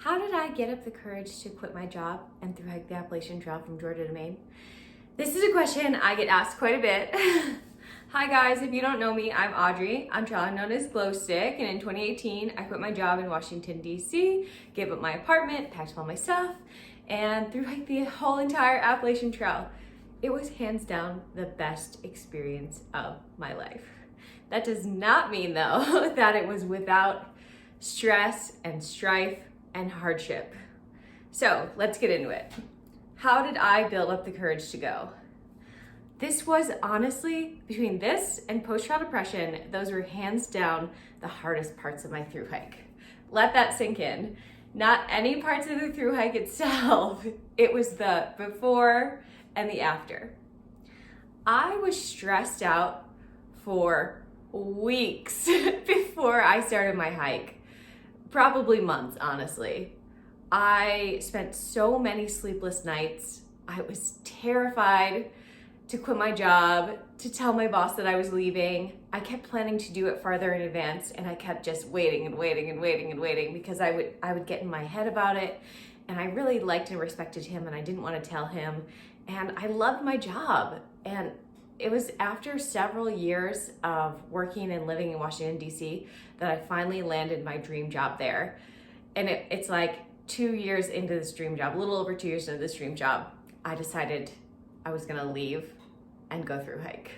How did I get up the courage to quit my job and thru-hike the Appalachian Trail from Georgia to Maine? This is a question I get asked quite a bit. Hi guys, if you don't know me, I'm Audrey. I'm trail known as Glow Stick, and in 2018, I quit my job in Washington, D.C., gave up my apartment, packed up all my stuff, and thru-hiked the whole entire Appalachian Trail. It was hands down the best experience of my life. That does not mean though that it was without stress and strife and hardship. So let's get into it. How did I build up the courage to go? This was honestly, between this and post-trial depression, those were hands down the hardest parts of my thru-hike. Let that sink in. Not any parts of the thru-hike itself, it was the before and the after. I was stressed out for weeks before I started my hike. Probably months, honestly. I spent so many sleepless nights. I was terrified to quit my job, to tell my boss that I was leaving. I kept planning to do it farther in advance, and I kept just waiting and waiting and waiting and waiting because I would get in my head about it, and I really liked and respected him, and I didn't want to tell him, and I loved my job. And it was after several years of working and living in Washington, D.C. that I finally landed my dream job there. And it's like 2 years into this dream job, a little over 2 years into this dream job, I decided I was gonna leave and go thru-hike.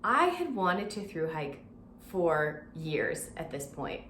I had wanted to thru-hike for years at this point.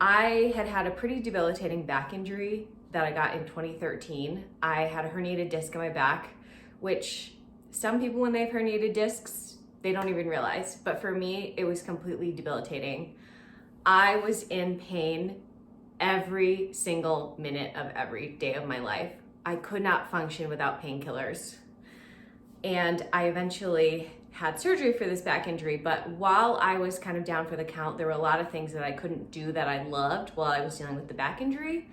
I had had a pretty debilitating back injury that I got in 2013. I had a herniated disc in my back, which some people, when they have herniated discs, they don't even realize. But for me, it was completely debilitating. I was in pain every single minute of every day of my life. I could not function without painkillers. And I eventually had surgery for this back injury, but while I was kind of down for the count, there were a lot of things that I couldn't do that I loved while I was dealing with the back injury.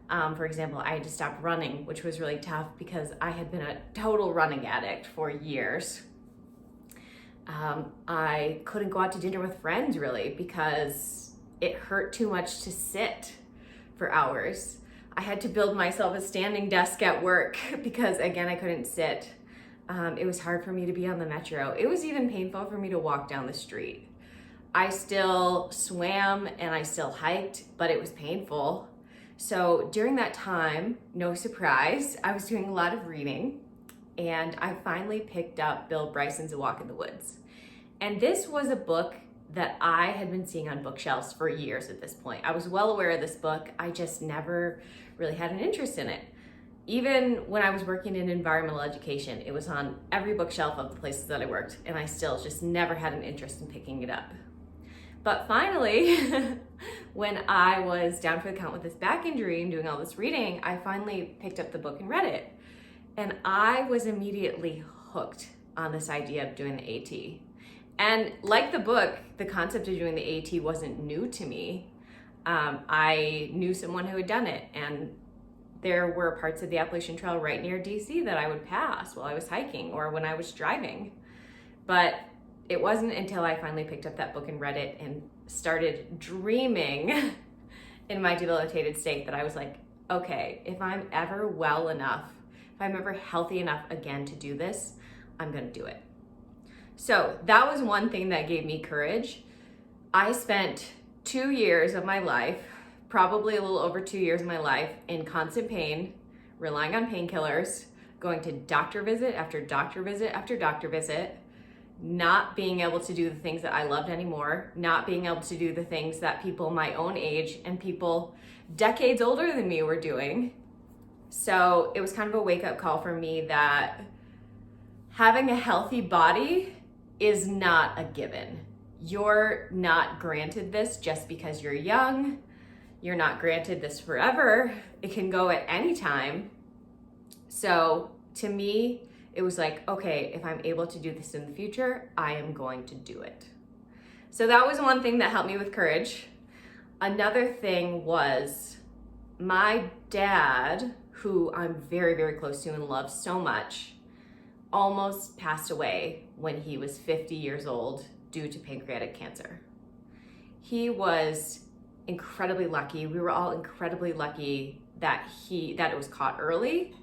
For example, I had to stop running, which was really tough because I had been a total running addict for years. I couldn't go out to dinner with friends really because it hurt too much to sit for hours. I had to build myself a standing desk at work because again, I couldn't sit. It was hard for me to be on the metro. It was even painful for me to walk down the street. I still swam and I still hiked, but it was painful. So during that time, no surprise, I was doing a lot of reading, and I finally picked up Bill Bryson's A Walk in the Woods. And this was a book that I had been seeing on bookshelves for years at this point. I was well aware of this book, I just never really had an interest in it. Even when I was working in environmental education, it was on every bookshelf of the places that I worked, and I still just never had an interest in picking it up. But finally, when I was down for the count with this back injury and doing all this reading, I finally picked up the book and read it. And I was immediately hooked on this idea of doing the AT. And like the book, the concept of doing the AT wasn't new to me. I knew someone who had done it, and there were parts of the Appalachian Trail right near DC that I would pass while I was hiking or when I was driving. But it wasn't until I finally picked up that book and read it and started dreaming in my debilitated state that I was like, okay, if I'm ever well enough, if I'm ever healthy enough again to do this, I'm gonna do it. So that was one thing that gave me courage. I spent 2 years of my life, probably a little over 2 years of my life, in constant pain, relying on painkillers, going to doctor visit after doctor visit after doctor visit, not being able to do the things that I loved anymore, not being able to do the things that people my own age and people decades older than me were doing. So it was kind of a wake-up call for me that having a healthy body is not a given. You're not granted this just because you're young. You're not granted this forever. It can go at any time. So to me, it was like, okay, if I'm able to do this in the future, I am going to do it. So that was one thing that helped me with courage. Another thing was my dad, who I'm very, very close to and love so much, almost passed away when he was 50 years old due to pancreatic cancer. He was incredibly lucky. We were all incredibly lucky that it was caught early.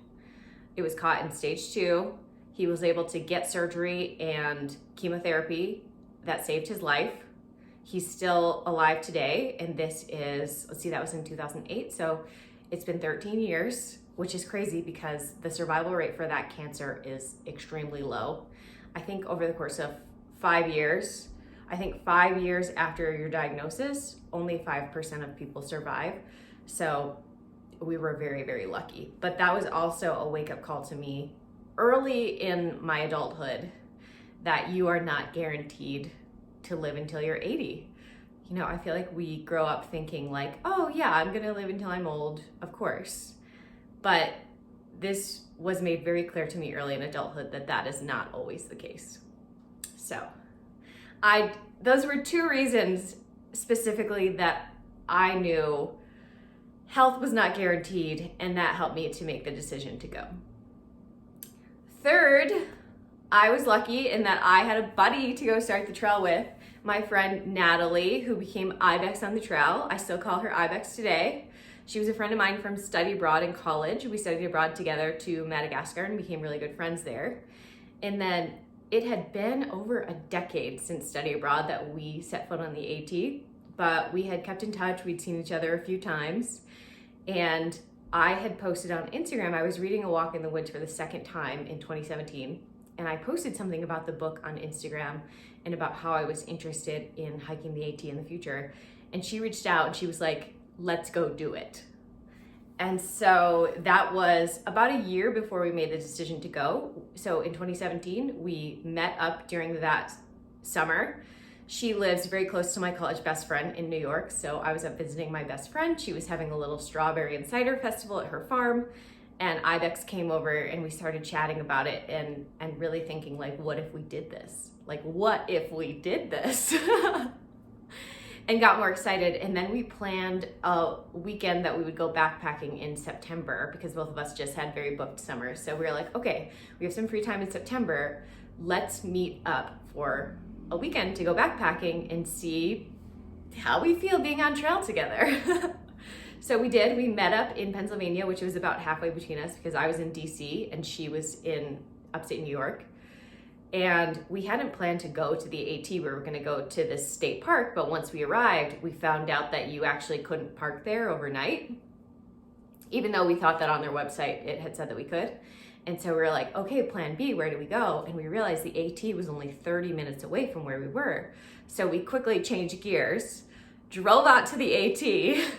It was caught in stage 2. He was able to get surgery and chemotherapy that saved his life. He's still alive today, and this is, let's see, that was in 2008, so it's been 13 years, which is crazy because the survival rate for that cancer is extremely low. I think over the course of 5 years, 5 years after your diagnosis, only 5% of people survive. So we were very, very lucky. But that was also a wake-up call to me early in my adulthood that you are not guaranteed to live until you're 80. You know, I feel like we grow up thinking like, oh yeah, I'm gonna live until I'm old, of course. But this was made very clear to me early in adulthood that that is not always the case. So those were 2 reasons specifically that I knew health was not guaranteed, and that helped me to make the decision to go. Third, I was lucky in that I had a buddy to go start the trail with, my friend Natalie, who became Ibex on the trail. I still call her Ibex today. She was a friend of mine from study abroad in college. We studied abroad together to Madagascar and became really good friends there. And then it had been over a decade since study abroad that we set foot on the AT, but we had kept in touch. We'd seen each other a few times. And I had posted on Instagram, I was reading A Walk in the Woods for the second time in 2017. And I posted something about the book on Instagram and about how I was interested in hiking the AT in the future. And she reached out and she was like, let's go do it. And so that was about a year before we made the decision to go. So in 2017, we met up during that summer. She lives very close to my college best friend in New York. So I was up visiting my best friend. She was having a little strawberry and cider festival at her farm. And Ibex came over and we started chatting about it and really thinking like, what if we did this? Like, what if we did this? And got more excited. And then we planned a weekend that we would go backpacking in September because both of us just had very booked summers. So we were like, okay, we have some free time in September. Let's meet up for a weekend to go backpacking and see how we feel being on trail together. So we did. We met up in Pennsylvania, which was about halfway between us because I was in DC and she was in upstate New York. And we hadn't planned to go to the AT. We were going to go to this state park, but once we arrived, we found out that you actually couldn't park there overnight, even though we thought that on their website it had said that we could. And so we were like, okay, plan B, where do we go? And we realized the AT was only 30 minutes away from where we were. So we quickly changed gears, drove out to the AT,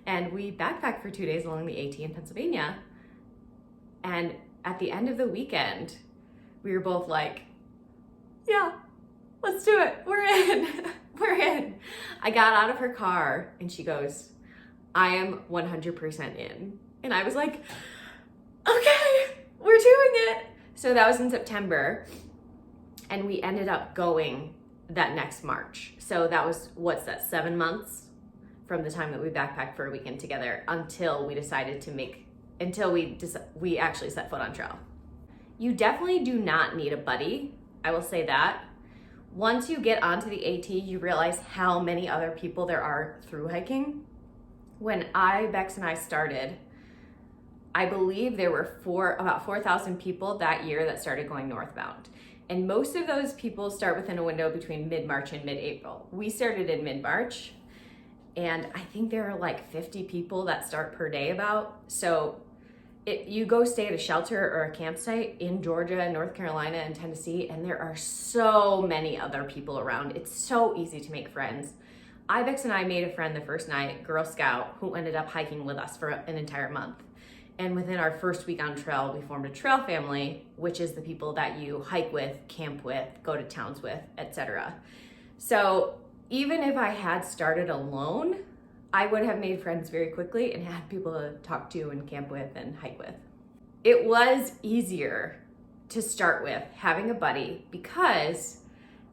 and we backpacked for 2 days along the AT in Pennsylvania. And at the end of the weekend, we were both like, yeah, let's do it. We're in. We're in. I got out of her car and she goes, I am 100% in. And I was like, okay, we're doing it. So that was in September. And we ended up going that next March. So that was, 7 months from the time that we backpacked for a weekend together until we decided we actually set foot on trail. You definitely do not need a buddy, I will say that. Once you get onto the AT, you realize how many other people there are through hiking. When Bex and I started, I believe there were about 4,000 people that year that started going northbound. And most of those people start within a window between mid-March and mid-April. We started in mid-March, and I think there are like 50 people that start per day about. So you go stay at a shelter or a campsite in Georgia, North Carolina, and Tennessee, and there are so many other people around. It's so easy to make friends. Ibex and I made a friend the first night, Girl Scout, who ended up hiking with us for an entire month. And within our first week on trail, we formed a trail family, which is the people that you hike with, camp with, go to towns with, etc. So even if I had started alone, I would have made friends very quickly and had people to talk to and camp with and hike with. It was easier to start with having a buddy because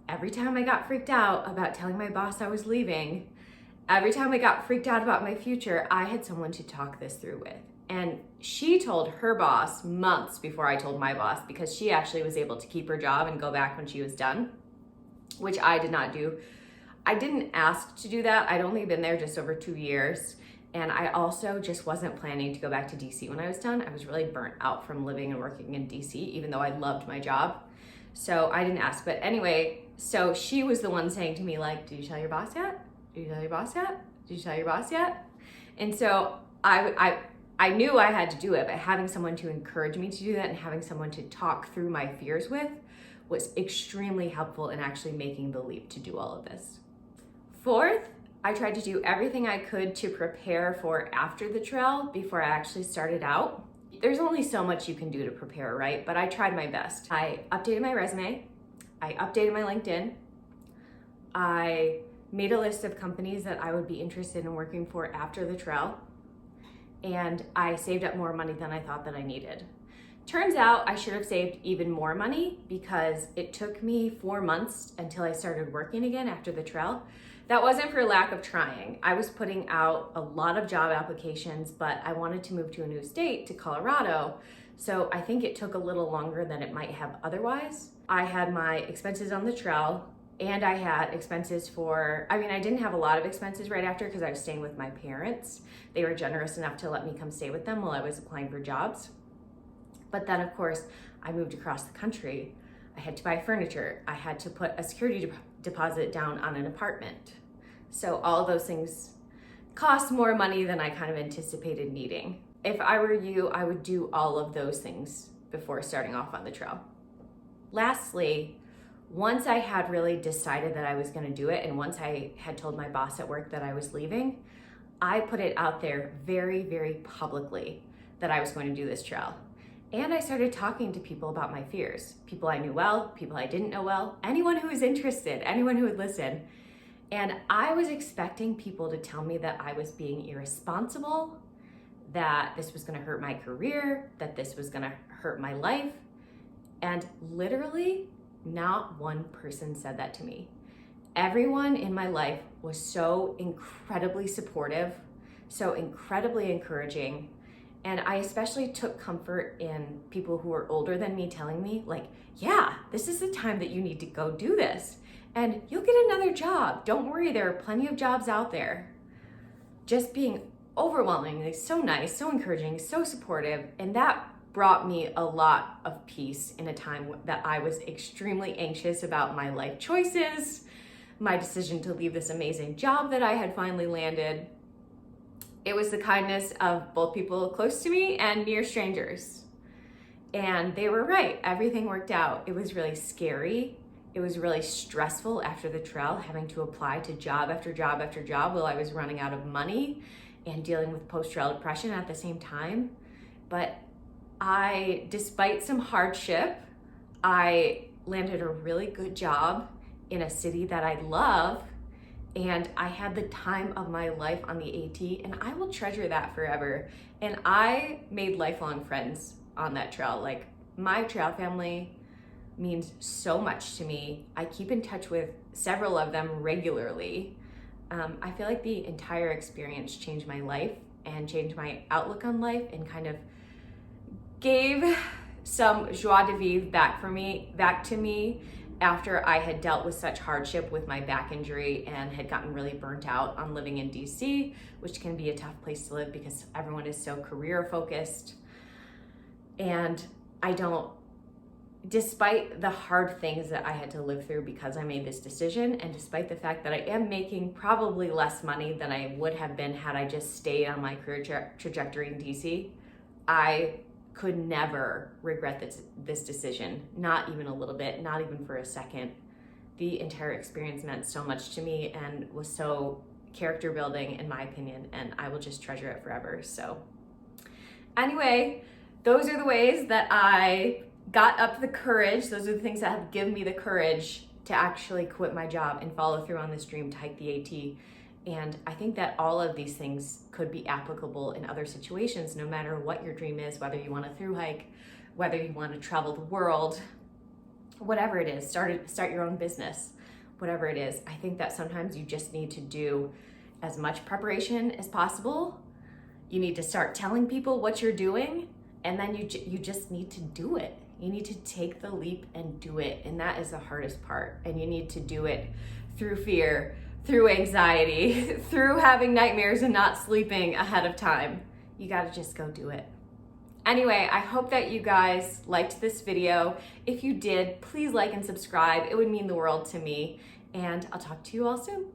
every time I got freaked out about telling my boss I was leaving, every time I got freaked out about my future, I had someone to talk this through with. And she told her boss months before I told my boss because she actually was able to keep her job and go back when she was done, which I did not do. I didn't ask to do that. I'd only been there just over 2 years. And I also just wasn't planning to go back to DC when I was done. I was really burnt out from living and working in DC, even though I loved my job. So I didn't ask. But anyway, so she was the one saying to me, like, did you tell your boss yet? Did you tell your boss yet? Did you tell your boss yet? And so I knew I had to do it, but having someone to encourage me to do that and having someone to talk through my fears with was extremely helpful in actually making the leap to do all of this. Fourth, I tried to do everything I could to prepare for after the trail before I actually started out. There's only so much you can do to prepare, right? But I tried my best. I updated my resume. I updated my LinkedIn. I made a list of companies that I would be interested in working for after the trail. And I saved up more money than I thought that I needed. Turns out I should have saved even more money because it took me 4 months until I started working again after the trail. That wasn't for lack of trying. I was putting out a lot of job applications, but I wanted to move to a new state, to Colorado. So I think it took a little longer than it might have otherwise. I had my expenses on the trail and I had expenses I didn't have a lot of expenses right after because I was staying with my parents. They were generous enough to let me come stay with them while I was applying for jobs. But then of course, I moved across the country. I had to buy furniture. I had to put a security deposit down on an apartment. So all of those things cost more money than I kind of anticipated needing. If I were you, I would do all of those things before starting off on the trail. Lastly, once I had really decided that I was going to do it, and once I had told my boss at work that I was leaving, I put it out there very, very publicly that I was going to do this trail. And I started talking to people about my fears. People I knew well, people I didn't know well, anyone who was interested, anyone who would listen. And I was expecting people to tell me that I was being irresponsible, that this was gonna hurt my career, that this was gonna hurt my life. And literally, not one person said that to me. Everyone in my life was so incredibly supportive, so incredibly encouraging. And I especially took comfort in people who were older than me telling me, like, yeah, this is the time that you need to go do this. And you'll get another job. Don't worry, there are plenty of jobs out there. Just being overwhelmingly so nice, so encouraging, so supportive. And that brought me a lot of peace in a time that I was extremely anxious about my life choices, my decision to leave this amazing job that I had finally landed. It was the kindness of both people close to me and near strangers. And they were right, everything worked out. It was really scary. It was really stressful after the trail, having to apply to job after job after job while I was running out of money and dealing with post-trail depression at the same time. But despite some hardship, I landed a really good job in a city that I love, and I had the time of my life on the AT, and I will treasure that forever. And I made lifelong friends on that trail. Like, my trail family means so much to me. I keep in touch with several of them regularly. I feel like the entire experience changed my life and changed my outlook on life and kind of gave some joie de vivre back to me after I had dealt with such hardship with my back injury and had gotten really burnt out on living in DC, which can be a tough place to live because everyone is so career focused. And despite the hard things that I had to live through because I made this decision, and despite the fact that I am making probably less money than I would have been had I just stayed on my career trajectory in DC, I could never regret this decision, not even a little bit, not even for a second. The entire experience meant so much to me and was so character building in my opinion, and I will just treasure it forever. So anyway, those are the ways that I got up the courage. Those are the things that have given me the courage to actually quit my job and follow through on this dream to hike the AT. And I think that all of these things could be applicable in other situations, no matter what your dream is, whether you want to thru-hike, whether you want to travel the world, whatever it is, start your own business, whatever it is. I think that sometimes you just need to do as much preparation as possible. You need to start telling people what you're doing, and then you just need to do it. You need to take the leap and do it, and that is the hardest part. And you need to do it through fear, through anxiety, through having nightmares and not sleeping ahead of time. You gotta just go do it. Anyway, I hope that you guys liked this video. If you did, please like and subscribe. It would mean the world to me. And I'll talk to you all soon.